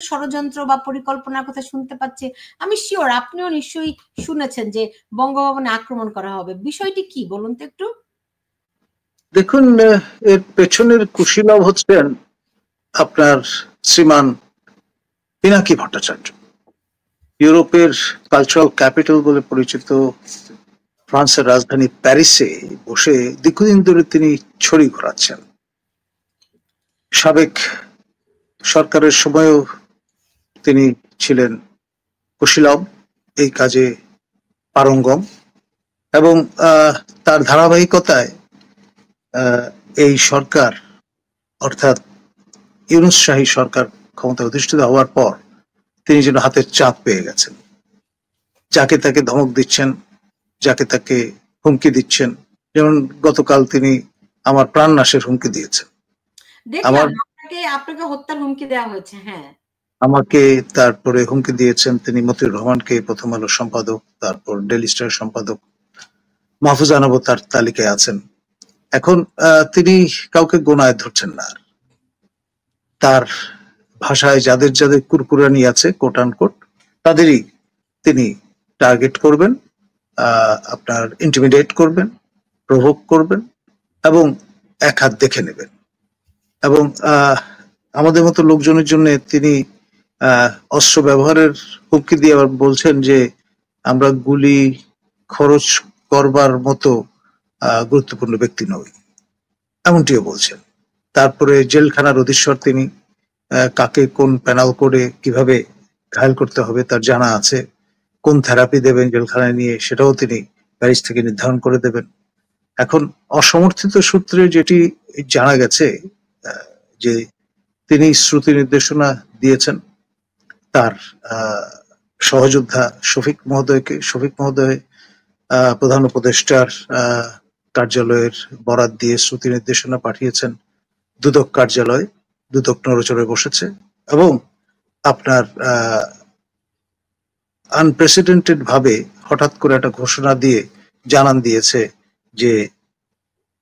ষড়যন্ত্র বা পরিকল্পনার কথা শুনতে পাচ্ছি। আমি শিওর আপনিও নিশ্চয়ই শুনেছেন যে বঙ্গভবনে আক্রমণ করা হবে। বিষয়টি কি বলুন তো একটু। দেখুন, এর পেছনের কুশীলব হচ্ছেন আপনার শ্রীমান পিনাকি ভট্টাচার্য। ইউরোপের কালচারাল ক্যাপিটাল বলে পরিচিত ফ্রান্সের রাজধানী প্যারিসে বসে দীর্ঘদিন ধরে তিনি ছড়ি ঘোরাচ্ছেন। সাবেক সরকারের সময়ও তিনি ছিলেন কুশীলব, এই কাজে পারঙ্গম, এবং তার ধারাবাহিকতায় এই সরকার অর্থাৎ ইউনূস শাহী সরকার ক্ষমতায় অধিষ্ঠিত হওয়ার পর তিনি যেন হাতের চাপ পেয়ে গেছেন। যাকে তাকে ধমক দিচ্ছেন, যাকে তাকে হুমকি দিচ্ছেন। যেমন গতকাল তিনি আমার প্রাণ নাশের হুমকি দিয়েছেন। আপনাকে হত্যার হুমকি দেওয়া হয়েছে। হ্যাঁ, আমাকে তারপরে হুমকি দিয়েছেন তিনি মতিউর রহমানকে, প্রথম আলো সম্পাদক, তারপর ডেইলি স্টার সম্পাদক মাহফুজ আনাবও তার তালিকায় আছেন। এখন তিনি কাউকে গোনায় ধরছেন না। তার ভাষায় যাদের যাদের কুরকুরানি আছে কোট আনকোট, তাদেরই তিনি টার্গেট করবেন, আপনার ইন্টিমিডেট করবেন, প্রভোগ করবেন এবং এক হাত দেখে নেবেন। এবং আমাদের মতো লোকজনের জন্য তিনি অস্ত্র ব্যবহারের হুমকি দিয়ে আবার বলছেন যে আমরা গুলি খরচ করবার মতো গুরুত্বপূর্ণ ব্যক্তি নই, এমনটিও বলছেন। তারপরে জেলখানার অধীশ্বর তিনি, কাকে কোন প্যানাল করে কিভাবে ঘায়েল করতে হবে তার জানা আছে, কোন থেরাপি দেবেন জেলখানায় নিয়ে সেটাও তিনি প্যারিস থেকে নির্ধারণ করে দেবেন। এখন অসমর্থিত সূত্রে যেটি জানা গেছে যে তিনি শ্রুতি নির্দেশনা দিয়েছেন তার সহযোদ্ধা শফিক মহোদয়কে। শফিক মহোদয় প্রধান উপদেষ্টার কার্যালয়ের বরাত দিয়ে শ্রুতি নির্দেশনা পাঠিয়েছেন দুদক কার্যালয়। দুদক নড়চড়ে বসেছে এবং আপনার আনপ্রেসিডেন্টেড ভাবে হঠাৎ করে একটা ঘোষণা দিয়ে জানান দিয়েছে যে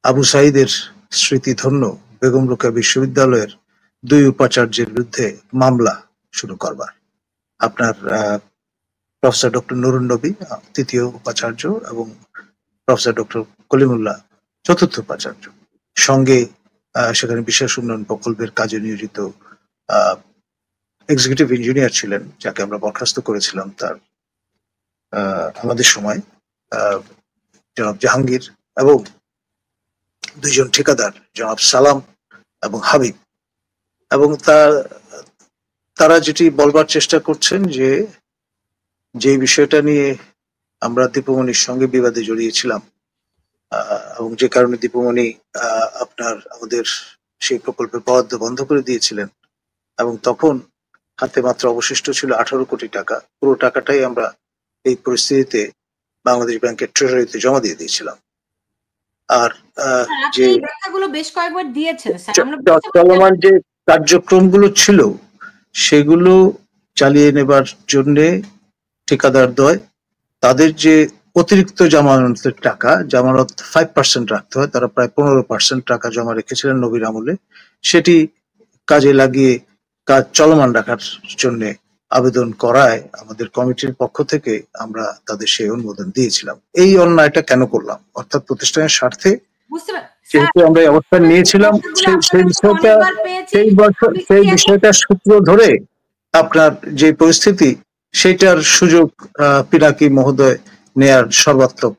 আবু সাইদের স্মৃতিধন্য বেগম রোকেয়া বিশ্ববিদ্যালয়ের 2 উপাচার্যের বিরুদ্ধে মামলা শুরু করবার। আপনার প্রফেসর ডক্টর নুরুন নবী 3য় উপাচার্য এবং প্রফেসর ডক্টর কলিমুল্লাহ 4র্থ উপাচার্য, সঙ্গে সেখানে বিশেষ উন্নয়ন প্রকল্পের কাজে নিয়োজিত এক্সিকিউটিভ ইঞ্জিনিয়ার ছিলেন, যাকে আমরা বরখাস্ত করেছিলাম তার আমাদের সময়, জনাব জাহাঙ্গীর, এবং 2 জন ঠিকাদার জনাব সালাম এবং হাবিব। এবং তারা যেটি বলবার চেষ্টা করছেন যে বিষয়টা নিয়ে আমরা দীপুমণির সঙ্গে বিবাদে জড়িয়েছিলাম এবং যে কারণে দীপুমণি আপনার আমাদের সেই প্রকল্পের বরাদ্দ বন্ধ করে দিয়েছিলেন এবং তখন হাতে মাত্র অবশিষ্ট ছিল 18 কোটি টাকা। পুরো টাকাটাই আমরা এই পরিস্থিতিতে বাংলাদেশ ব্যাংকের ট্রেজারিতে জমা দিয়ে দিয়েছিলাম। আর যে বেশ কয়েকবার দিয়েছেন চলমান যে কার্যক্রমগুলো ছিল সেগুলো চালিয়ে নেবার জন্য ঠিকাদারদ্বয় তাদের যে অতিরিক্ত জামানতের টাকা, জামানত 5% রাখতে হয়, তারা প্রায় 15% টাকা জমা রেখেছিলেন নবীর আমলে, সেটি কাজে লাগিয়ে কাজ চলমান রাখার জন্য আবেদন করায় আমাদের কমিটির পক্ষ থেকে আমরা তাদের সেই অনুমোদন দিয়েছিলাম। এই অন্যায়টা কেন করলাম, অর্থাৎ প্রতিষ্ঠানের স্বার্থে যেহেতু আমরা অবস্থান নিয়েছিলাম সেই বিষয়টা সূত্র ধরে আপনার যে পরিস্থিতি সেটার সুযোগ পিনাকি মহোদয় নেয়ার সর্বাত্মক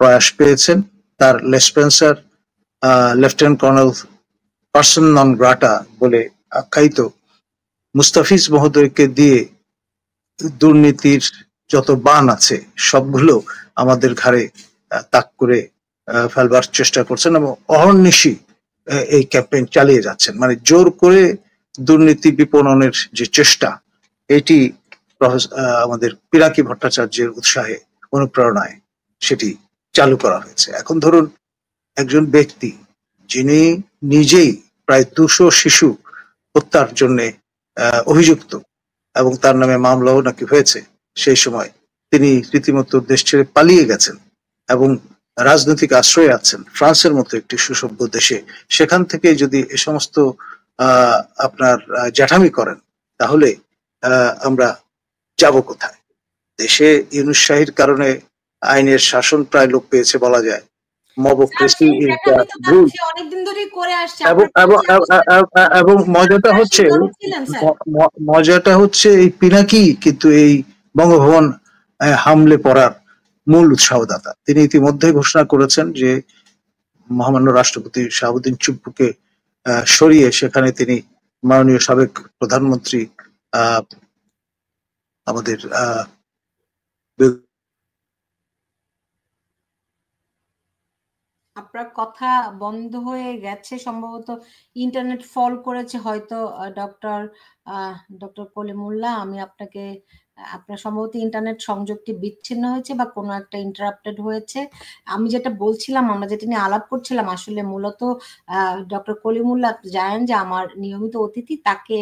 প্রয়াস পেয়েছেন। তার লেসপেন্সার লেফটেন্যান্ট কর্নেল পার্সন নন গ্রাটা বলে আখ্যায়িত মুস্তাফিজ মহোদয়কে দিয়ে দুর্নীতির যত বান আছে সবগুলো আমাদের ঘাড়ে তাক করে ফেলবার চেষ্টা করছেন এবং অহর্নিশি এই ক্যাম্পেইন চালিয়ে যাচ্ছেন। মানে জোর করে দুর্নীতি বিপণনের যে চেষ্টা, এটি আমাদের পিনাকি ভট্টাচার্যের উৎসাহে অনুপ্রেরণায় সেটি চালু করা হয়েছে। এখন ধরুন একজন ব্যক্তি যিনি নিজেই প্রায় 200 শিশু হত্যার জন্য অভিযুক্ত এবং তার নামে মামলাও নাকি হয়েছে, সেই সময় তিনি রীতিমতো দেশ ছেড়ে পালিয়ে গেছেন এবং রাজনৈতিক আশ্রয়ে আছেন ফ্রান্সের মতো একটি সুসভ্য দেশে। সেখান থেকে যদি এ সমস্ত আপনার জ্যাঠামি করেন তাহলে আমরা যাব কোথায়? দেশে ইউনূস শাহীর কারণে আইনের শাসন প্রায় লোপ পেয়েছে বলা যায়। Mobocracy is the rule. অনেকদিন ধরেই করে আসছে। এবং মজাটা হচ্ছে এই পিনাকি কিন্তু এই বঙ্গভবন হামলে পড়ার মূল উৎসাহদাতা। তিনি ইতিমধ্যে ঘোষণা করেছেন যে মহামান্য রাষ্ট্রপতি শাহাবুদ্দিন চুপ্পুকে সরিয়ে সেখানে তিনি মাননীয় সাবেক প্রধানমন্ত্রী আমাদের আপনার কথা বন্ধ হয়ে গেছে, সম্ভবত ইন্টারনেট ফল করেছে হয়তো। ডক্টর কলিমুল্লাহ, আমি আপনার সম্ভবত ইন্টারনেট সংযোগটি বিচ্ছিন্ন হয়েছে বা কোনো একটা ইন্টারাপ্টেড হয়েছে। আমি যেটা বলছিলাম, আমরা যেটা নিয়ে আলাপ করছিলাম, আসলে মূলত ডক্টর কলিমুল্লাহ জানেন যে আমার নিয়মিত অতিথি, তাকে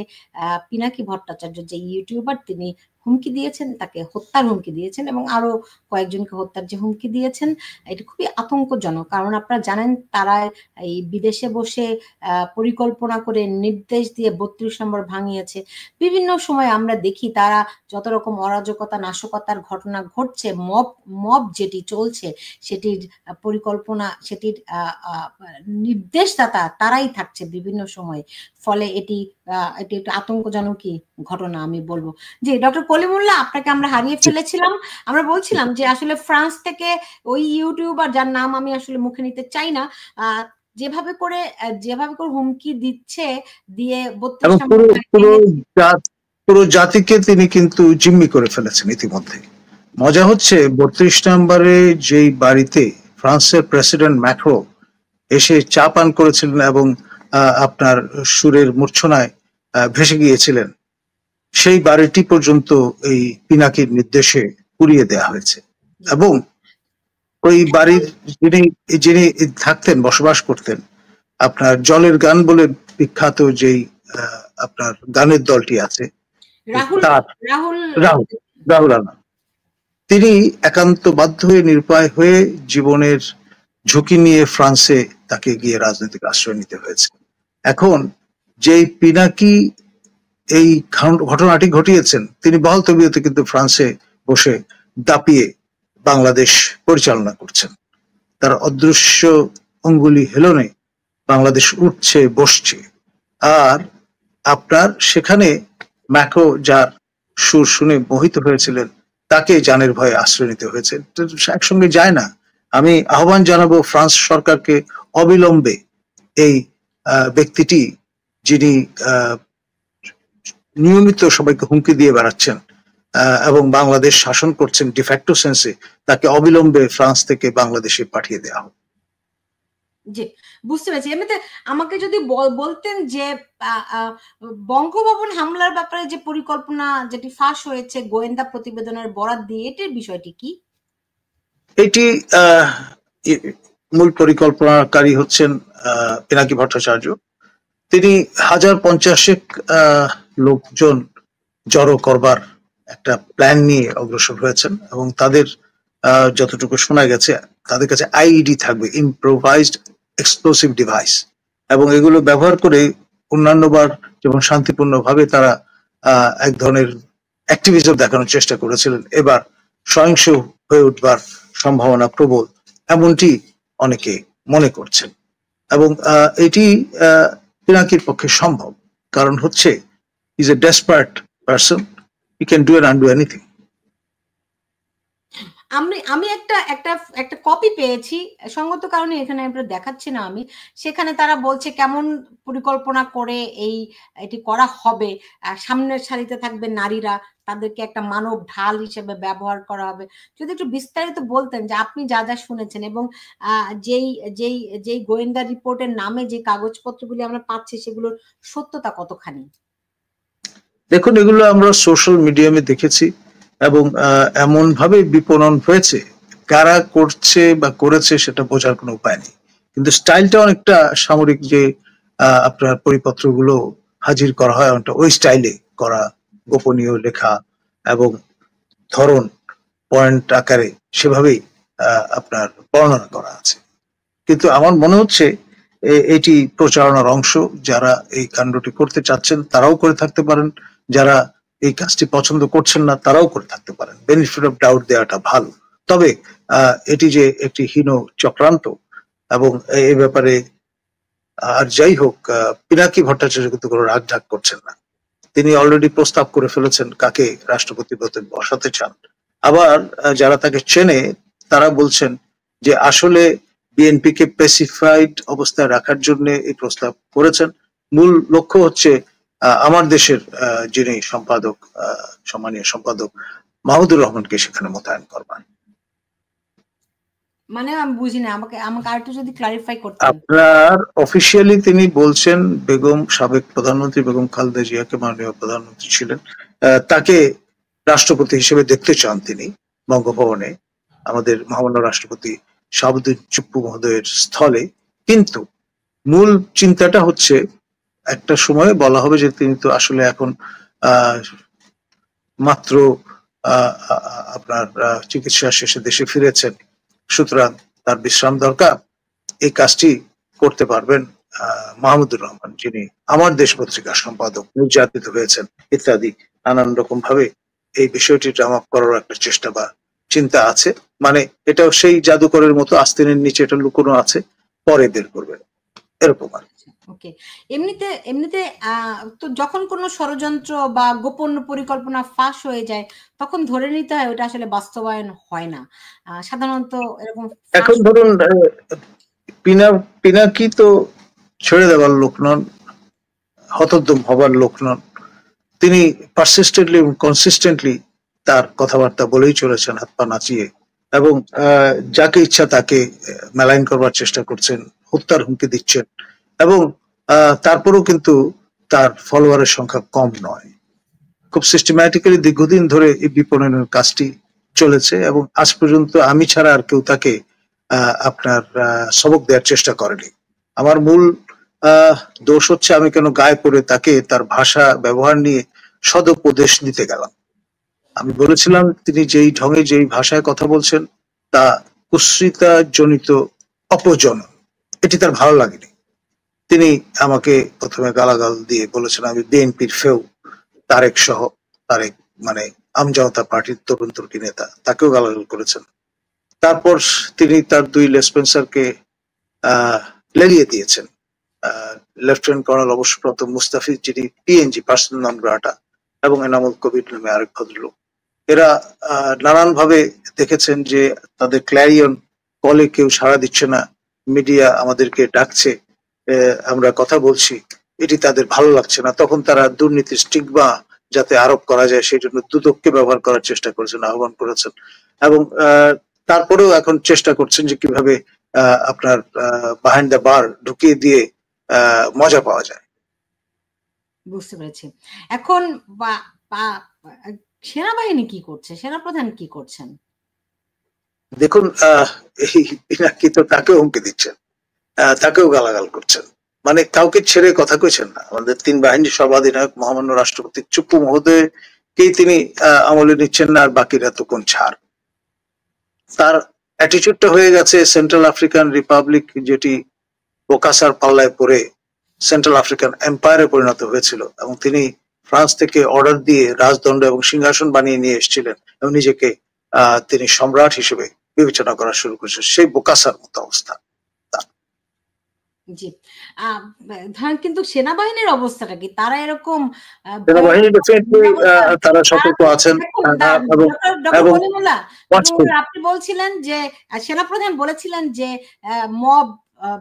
পিনাকি ভট্টাচার্য যে ইউটিউবার, তিনি হুমকি দিয়েছেন, তাকে হত্যার হুমকি দিয়েছেন এবং আরো কয়েকজনকে হত্যার যে হুমকি দিয়েছেন, এটা খুবই আতঙ্কজনক। কারণ আপনারা জানেন তারা এই বিদেশে বসে পরিকল্পনা করে নির্দেশ দিয়ে 32 নম্বর ভাঙিয়েছে। বিভিন্ন সময় আমরা দেখি তারা যত রকম অরাজকতা নাশকতার ঘটনা ঘটছে, মব যেটি চলছে সেটির পরিকল্পনা, সেটির নির্দেশদাতা তারাই থাকছে বিভিন্ন সময়। ফলে এটি একটু আতঙ্কজনকই ঘটনা আমি বলবো। জি ডক্টর কলিমুল্লাহ, আপনাকে আমরা হারিয়ে ফেলেছিলাম। আমরা বলছিলাম যে আসলে ফ্রান্স থেকে ওই ইউটিউবার, যার নাম আমি আসলে মুখে নিতে চাই না, যেভাবে করে হুমকি দিচ্ছে, দিয়ে 32 পুরো জাতিকে তিনি কিন্তু জিম্মি করে ফেলেছেন ইতিমধ্যে। মজা হচ্ছে 32 নম্বরে যেই বাড়িতে ফ্রান্সের প্রেসিডেন্ট ম্যাক্রো এসে চা পান করেছিলেন এবং আপনার সুরের মূর্ছনায় ভেসে গিয়েছিলেন, সেই বাড়িটি পর্যন্ত এই পিনাকির নির্দেশে পুড়িয়ে দেয়া হয়েছে। এবং ওই বাড়ির যিনি থাকতেন, বসবাস করতেন, আপনার জলের গান বলে বিখ্যাত যেই আপনার গানের দলটি আছে, রাহুল রানা, তিনি একান্ত বাধ্য হয়ে নিরুপায় হয়ে জীবনের ঝুঁকি নিয়ে ফ্রান্সে তাকে গিয়ে রাজনৈতিক আশ্রয় নিতে হয়েছে। এখন যেই পিনাকি এই ঘটনাটি ঘটিয়েছেন, তিনি বহাল তবিয়তে কিন্তু ফ্রান্সে বসে দাপিয়ে বাংলাদেশ পরিচালনা করছেন। তার অদৃশ্য অঙ্গুলি হেলনে বাংলাদেশ উঠছে বসছে। আর আপনার সেখানে ম্যাক্রো, যার সুর শুনে মোহিত হয়েছিলেন, তাকে জানের ভয়ে আশ্রয় নিতে হয়েছে। একসঙ্গে যায় না। আমি আহ্বান জানাবো ফ্রান্স সরকারকে অবিলম্বে এই ব্যক্তিটি, যিনি নিয়মিত সবাইকে হুমকি দিয়ে বেড়াচ্ছেন এবং বাংলাদেশ শাসন করছেন ডিফ্যাক্টো সেন্সে, তাকে অবিলম্বে ফ্রান্স থেকে বাংলাদেশে পাঠিয়ে দেওয়া হোক। জি, বুঝতে পেরেছি। এমনিতে আমাকে যদি বলতেন যে বঙ্গভবন হামলার ব্যাপারে যে পরিকল্পনা যেটি ফাঁস হয়েছে গোয়েন্দা প্রতিবেদনের বরাত দিয়ে, এটির বিষয়টি কি? এটি মূল পরিকল্পনাকারী হচ্ছেন পিনাকি ভট্টাচার্য। তিনি 1050 লোকজন জড়ো করবার একটা প্ল্যান নিয়ে অগ্রসর হয়েছেন এবং তাদের যতটুকু শোনা গেছে, তাদের কাছে আইইডি থাকবে, ইম্প্রোভাইজড এক্সপ্লোসিভ ডিভাইস, এবং এগুলো ব্যবহার করে অন্যান্যবার যেমন শান্তিপূর্ণভাবে তারা এক ধরনের অ্যাক্টিভিজম দেখানোর চেষ্টা করেছিলেন, এবার সহিংস হয়ে উঠবার সম্ভাবনা প্রবল, এমনটি অনেকে মনে করছেন। এবং এটি পিনাকির পক্ষে সম্ভব, কারণ হচ্ছে is a desperate person, he can do and undo anything. আমি একটা কপি পেয়েছি, সঙ্গত কারণে এখানে আমরা দেখাচ্ছি না। আমি সেখানে তারা বলছে কেমন পরিকল্পনা করে এটি করা হবে। সামনের সারিতে থাকবে নারীরা, তাদেরকে একটা মানব ঢাল হিসেবে ব্যবহার করা হবে। যদি একটু বিস্তারিত বলতেন যে আপনি যা যা শুনেছেন এবং যেই গোয়েন্দা রিপোর্টের নামে যে কাগজপত্রগুলি আমরা পাচ্ছি সেগুলোর সত্যতা কতখানি? দেখুন, এগুলো আমরা সোশ্যাল মিডিয়ামে দেখেছি এবং এমন ভাবে বিপণন হয়েছে, কারা করছে বা করেছে সেটা বোঝার কোনো উপায় নেই। কিন্তু স্টাইলটা অনেকটা সামরিক যে আপনার পরিপত্রগুলো হাজির করা হয়, অনেকটা ওই স্টাইলে করা, গোপনীয় লেখা এবং ধরন পয়েন্ট আকারে সেভাবেই আপনার বর্ণনা করা আছে। কিন্তু আমার মনে হচ্ছে এটি প্রচারণার অংশ। যারা এই কাণ্ডটি করতে চাচ্ছেন তারাও করে থাকতে পারেন, যারা এই কাজটি পছন্দ করছেন না তারাও করে থাকতে পারেন, বেনিফিট অফ ডাউট দেওয়াটা ভালো। তবে এটি যে একটি হীন চক্রান্ত এবং এই ব্যাপারে আর যাই হোক পিনাকি ভট্টাচার্য কিন্তু কোনো রাগ ঢাক করছেন না। তিনি অলরেডি প্রস্তাব করে ফেলেছেন কাকে রাষ্ট্রপতি পদে বসাতে চান। আবার যারা তাকে চেনে তারা বলছেন যে আসলে বিএনপি কে পেসিফাইড অবস্থায় রাখার জন্য এই প্রস্তাব করেছেন। মূল লক্ষ্য হচ্ছে আমার দেশের যিনি সম্পাদক, সম্মানীয় সম্পাদক মাহমুদুর রহমানকে সেখানে মোতায়েন করবেন। মানে আমি বুঝি না, আমাকে আমাকে আরেকটু যদি ক্লারিফাই করতেন। আপনার অফিসিয়ালি তিনি বলছেন বেগম, সাবেক প্রধানমন্ত্রী বেগম খালেদা জিয়াকে, মাননীয় প্রধানমন্ত্রী ছিলেন, তাকে রাষ্ট্রপতি হিসেবে দেখতে চান তিনি বঙ্গভবনে, আমাদের মহামান্য রাষ্ট্রপতি শাহাবুদ্দিন চুপ্পু মহোদয়ের স্থলে। কিন্তু মূল চিন্তাটা হচ্ছে একটা সময়ে বলা হবে যে তিনি তো আসলে এখন মাত্র আপনার চিকিৎসা শেষে দেশে ফিরেছেন, সুতরাং তার বিশ্রাম দরকার। এই কাজটি করতে পারবেন মাহমুদুর রহমান, যিনি আমার দেশ পত্রিকার সম্পাদক, নির্যাতিত হয়েছেন ইত্যাদি নানান রকম ভাবে এই বিষয়টি ড্রাম আপ করার একটা চেষ্টা বা চিন্তা আছে। মানে এটাও সেই জাদুকরের মতো আস্তিনের নিচে এটা লুকোনো আছে, পরে বের করবেন, এরকম আর। ওকে, এমনিতে এমনিতে তো যখন কোনো ষড়যন্ত্র বা গোপন পরিকল্পনা ফাঁস হয়ে যায় তখন ধরে নিতে হয় ওটা আসলে বাস্তবায়ন হয় না সাধারণত এরকম। এখন ধরুন পিনাকি তো ছেড়ে দেওয়ার লোক নন, হতোদ্যম হবার লোক নন। তিনি পারসিস্টেন্টলি এবং কনসিস্টেন্টলি তার কথাবার্তা বলেই চলেছেন, হাত পা নাচিয়ে, এবং যাকে ইচ্ছা তাকে মেলাইন করবার চেষ্টা করছেন, হত্যার হুমকি দিচ্ছেন, এবং তারপরেও কিন্তু তার ফলোয়ারের সংখ্যা কম নয়। খুব সিস্টেম্যাটিক্যালি দীর্ঘদিন ধরে এই বিপণনের কাজটি চলেছে এবং আজ পর্যন্ত আমি ছাড়া আর কেউ তাকে আপনার সবক দেওয়ার চেষ্টা করেনি। আমার মূল দোষ হচ্ছে আমি কেন গায়ে পড়ে তাকে তার ভাষা ব্যবহার নিয়ে সদুপদেশ দিতে গেলাম। আমি বলেছিলাম তিনি যেই ঢঙে যেই ভাষায় কথা বলছেন তা কুৎসিতা জনিত অপজনন, এটি তার ভালো লাগেনি। তিনি আমাকে প্রথমে গালাগাল দিয়ে বলেছেন আমি বিএনপির ফেউ, তারেক সহ, তারেক মানে আমজনতা পার্টির তরুণ তুর্কি নেতা, তাকেও গালাগাল করেছেন। তারপর তিনি তার দুই লেসপেন্সারকে লেলিয়ে দিয়েছেন, লেফটেন্যান্ট কর্নেল অবসরপ্রাপ্ত মুস্তাফিজ, যিনি পিএনজি পার্সোনাল নন গ্রাটা, এবং এনামুল কবির নামে আরেক ভদ্রলোক। এরা নানান ভাবে দেখেছেন যে তাদের ক্ল্যারিয়ন কলে কেউ সাড়া দিচ্ছে না, মিডিয়া আমাদেরকে ডাকছে, আমরা কথা বলছি, এটি তাদের ভালো লাগছে না। তখন তারা দুর্নীতির স্টিগমা যাতে আরোপ করা যায় সেই জন্য দুদককে ব্যবহার করার চেষ্টা করেছেন, আহ্বান করেছেন, এবং তারপরেও এখন চেষ্টা করছেন যে কিভাবে আপনার বিহাইন্ড দ্য বার ঢুকিয়ে দিয়ে মজা পাওয়া যায়। বুঝতে পেরেছি। এখন সেনাবাহিনী কি করছে, সেনাপ্রধান কি করছেন? দেখুন এই পিনাকি তো তাকেও হুমকি দিচ্ছেন, তাকেও গালাগাল করছেন, মানে কাউকে ছেড়ে কথা কইছেন না। আমাদের তিন বাহিনীর সর্বাধিনায়ক মহামান্য রাষ্ট্রপতি চুপ্পু মহোদয়কেই তিনি আমলে নিচ্ছেন না, আর বাকিরা তো কোন ছাড়। তার অ্যাটিটিউডটা হয়ে গেছে সেন্ট্রাল আফ্রিকান রিপাবলিক, যেটি বোকাসার পাল্লায় পড়ে সেন্ট্রাল আফ্রিকান এম্পায়ারে পরিণত হয়েছিল, এবং তিনি ফ্রান্স থেকে অর্ডার দিয়ে রাজদণ্ড এবং সিংহাসন বানিয়ে নিয়ে এসেছিলেন এবং নিজেকে তিনি সম্রাট হিসেবে বিবেচনা করা শুরু করেছেন। সেই বোকাসার মতো অবস্থা। জি, ধরেন কিন্তু সেনাবাহিনীর অবস্থাটা কি? তারা এরকম সেনাবাহিনী তারা সতর্ক আছেন। আপনি বলছিলেন যে সেনাপ্রধান বলেছিলেন যে মব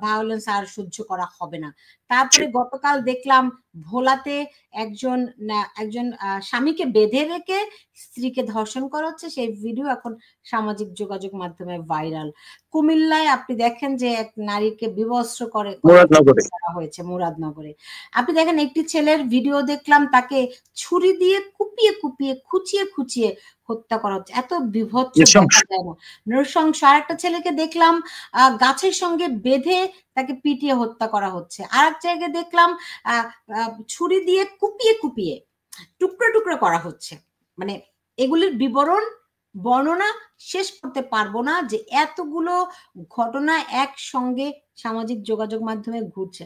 ভায়োলেন্স আর সহ্য করা হবে না। তারপরে গতকাল দেখলাম ভোলাতে একজন স্বামীকে বেঁধে রেখে স্ত্রীকে ধর্ষণ করা হচ্ছে, সেই ভিডিও এখন সামাজিক যোগাযোগ মাধ্যমে ভাইরাল। কুমিল্লায় আপনি দেখেন যে এক নারীকে বিবস্ত্র করে করা হয়েছে মুরাদনগরে। আপনি দেখেন একটি ছেলের ভিডিও দেখলাম, তাকে ছুরি দিয়ে কুপিয়ে কুপিয়ে খুঁচিয়ে খুঁচিয়ে হত্যা করা হচ্ছে। এত বিভৎস দেখা যায় না, নৃশংস। আর একটা ছেলেকে দেখলাম গাছের সঙ্গে বেঁধে তাকে পিটিয়ে হত্যা করা হচ্ছে। আর এক জায়গায় দেখলাম ছুরি দিয়ে কুপিয়ে কুপিয়ে টুকরো টুকরো করা হচ্ছে। মানে এগুলির বিবরণ বর্ণনা শেষ করতে পারবো না যে এতগুলো ঘটনা একসঙ্গে সামাজিক যোগাযোগ মাধ্যমে ঘুরছে।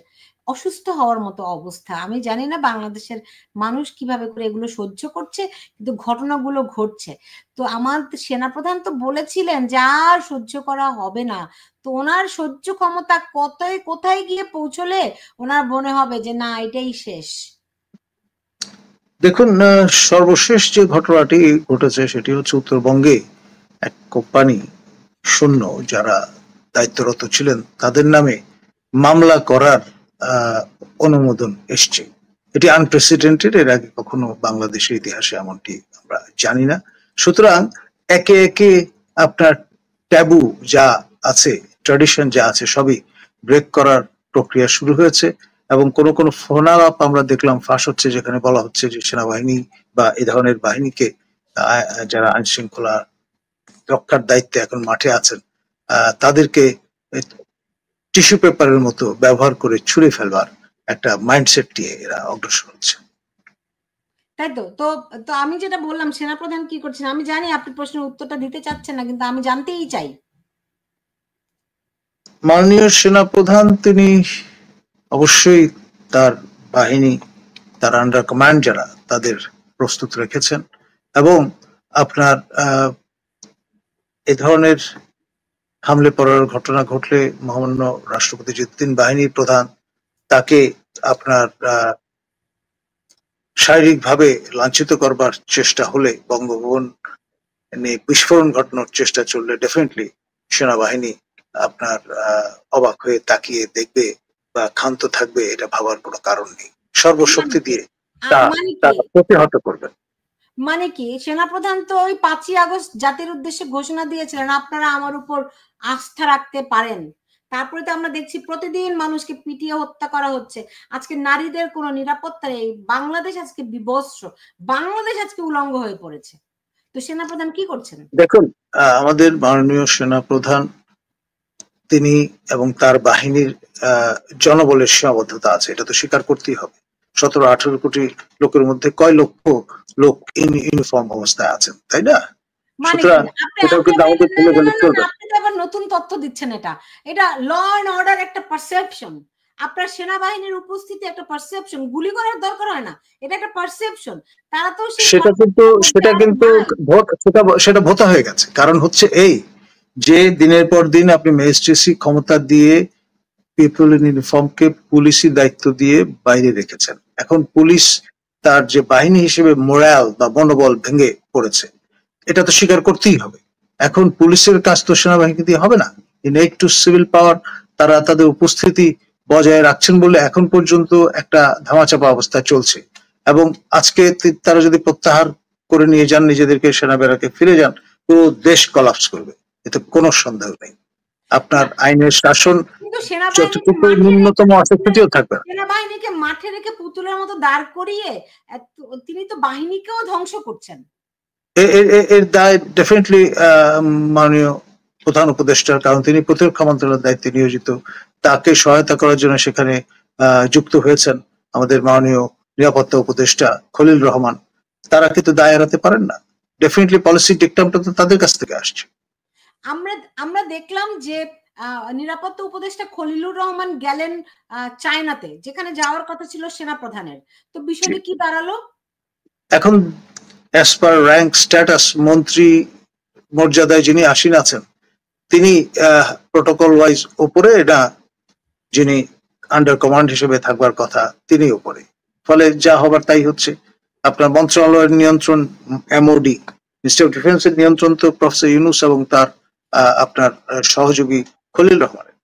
অসুস্থ হওয়ার মতো অবস্থা। আমি জানি না বাংলাদেশের মানুষ কিভাবে করে এগুলো সহ্য করছে, কিন্তু ঘটনাগুলো ঘটছে। তো আমার সেনাপ্রধান তো বলেছিলেন যে আর সহ্য করা হবে না। তো ওনার সহ্য ক্ষমতা কোথায় গিয়ে পৌঁছলে ওনার মনে হবে যে না এটাই শেষ? দেখুন, সর্বশেষ যে ঘটনাটি ঘটেছে সেটি হচ্ছে উত্তরবঙ্গে এক কোম্পানি শূন্য যারা দায়িত্বরত ছিলেন তাদের নামে মামলা করার অনুমোদন এসছে। এটি আনপ্রেসিডেন্টেড, এর আগে কখনো বাংলাদেশের ইতিহাসে এমনটি আমরা জানি না। সুতরাং একে একে আপনার ট্যাবু যা আছে, ট্র্যাডিশন যা আছে, সবই ব্রেক করার প্রক্রিয়া শুরু হয়েছে। এবং কোন কোন ফোন আলাপ আমরা দেখলাম ফাঁস হচ্ছে, যেখানে বলা হচ্ছে যে সেনাবাহিনী বা এই ধরনের বাহিনীকে, যারা আইন শৃঙ্খলা রক্ষার দায়িত্বে এখন মাঠে আছেন, তাদেরকে টিস্যু পেপারের মতো ব্যবহার করে ছুঁড়ে ফেলবার একটা মাইন্ডসেট নিয়ে এরা অগ্রসর হচ্ছে। তাই তো তো তো আমি যেটা বললাম, সেনাপ্রধান কি করছেন আমি জানি আপনি প্রশ্নের উত্তরটা দিতে চাচ্ছেন না, কিন্তু আমি জানতেই চাই। মাননীয় সেনাপ্রধান তিনি অবশ্যই তার বাহিনী, তার আন্ডার কমান্ড যারা, তাদের প্রস্তুত রেখেছেন। এবং আপনার এ ধরনের হামলে পড়ার ঘটনা ঘটলে মহামান্য রাষ্ট্রপতি যে 3 বাহিনীর প্রধান, তাকে আপনার শারীরিকভাবে লাঞ্ছিত করবার চেষ্টা হলে, বঙ্গভবন নিয়ে বিস্ফোরণ ঘটানোর চেষ্টা চললে ডেফিনেটলি সেনাবাহিনী আপনার অবাক হয়ে তাকিয়ে দেখবে বা ক্ষান্ত থাকবে, এটা ভাবার কোনো কারণ নেই। সর্বশক্তি দিয়ে তা প্রতিহত করবে। মানে কি, সেনাপ্রধান তো ওই 5ই আগস্ট জাতির উদ্দেশ্যে ঘোষণা দিয়েছিলেন আপনারা আমার উপর আস্থা রাখতে পারেন। তারপরে তো আমরা দেখছি প্রতিদিন মানুষকে পিটিয়ে হত্যা করা হচ্ছে। আজকে নারীদের কোনো নিরাপত্তা নেই। বাংলাদেশ আজকে বিভৎস, বাংলাদেশ আজকে উলঙ্গ হয়ে পড়েছে। তো সেনাপ্রধান কি করছেন? দেখুন, আমাদের মাননীয় সেনাপ্রধান তিনি এবং তার বাহিনীর জনবলের সীমাবদ্ধতা আছে, এটা তো স্বীকার করতেই হবে। 17-18 কোটি লোকের মধ্যে কয় লক্ষ লোক ইউনিফর্ম অবস্থায় আছেন, তাই না? নতুন তথ্য দিচ্ছেন। এটা ল এন্ড অর্ডার একটা পারসেপশন। আপনার সেনাবাহিনীর উপস্থিতি একটা পারসেপশন, গুলি করার দরকার হয় না, এটা একটা পারসেপশন। তারা তো সেটা ভোতা হয়ে গেছে। কারণ হচ্ছে এই যে দিনের পর দিন আপনি ম্যাজিস্ট্রেসি ক্ষমতা দিয়ে পিপল ইন ইউনিফর্মকে পুলিশি দায়িত্ব দিয়ে বাইরে রেখেছেন। এখন পুলিশ তার যে বাহিনী হিসেবে মোরাল বা মনোবল ভেঙে পড়েছে, এটা তো স্বীকার করতেই হবে। এখন পুলিশের কাজ তো সেনাবাহিনী দিয়ে হবে না। ইন এইড টু সিভিল পাওয়ার তারা তাদের উপস্থিতি বজায় রাখছেন বলে এখন পর্যন্ত একটা ধামাচাপা অবস্থা চলছে। এবং আজকে তারা যদি প্রত্যাহার করে নিয়ে যান, নিজেদেরকে সেনা ব্যারাকে ফিরে যান, পুরো দেশ কলাপস করবে, এতে কোনো সন্দেহ নেই। আপনার আইনের শাসন যতটুকু ন্যূনতম অসুস্থতিও থাকবে। সেনাবাহিনীকে মাঠে রেখে পুতুলের মতো দাঁড় করিয়ে তিনি তো বাহিনীকেও ধ্বংস করছেন। এর দায় ডেফিনেটলি মাননীয় প্রধান উপদেষ্টার, কারণ তিনি প্রতিরক্ষা মন্ত্রণালয়ের দায়িত্বে নিয়োজিত। তাকে সহায়তা করার জন্য সেখানে যুক্ত হয়েছেন আমাদের মাননীয় নিরাপত্তা উপদেষ্টা খলিল রহমান। তারা কিন্তু দায় এড়াতে পারেন না। ডেফিনেটলি পলিসি ডিকটামটা তো তাদের কাছ থেকে আসছে। আমরা দেখলাম যে নিরাপত্তা উপদেষ্টা খলিলুর রহমান গেলেন চায়নাতে, যেখানে যাওয়ার কথা ছিল সেনা প্রধানের। তো বিষয়টা কি দাঁড়ালো? এখন অ্যাজ পার র্যাঙ্ক স্ট্যাটাস মন্ত্রী মর্যাদায় যিনি আসীন আছেন, তিনি প্রোটোকল ওয়াইজ উপরে, না যিনি আন্ডার কমান্ড হিসেবে থাকবার কথা তিনি উপরে। ফলে যা হবার তাই হচ্ছে। আপনার মন্ত্রণালয়ের নিয়ন্ত্রণ এমওডি, মিনিস্ট্রি অফ ডিফেন্সের নিয়ন্ত্রণ তো প্রফেসর ইউনুস এবং তার আপনার সহযোগী খলিল রহমানের।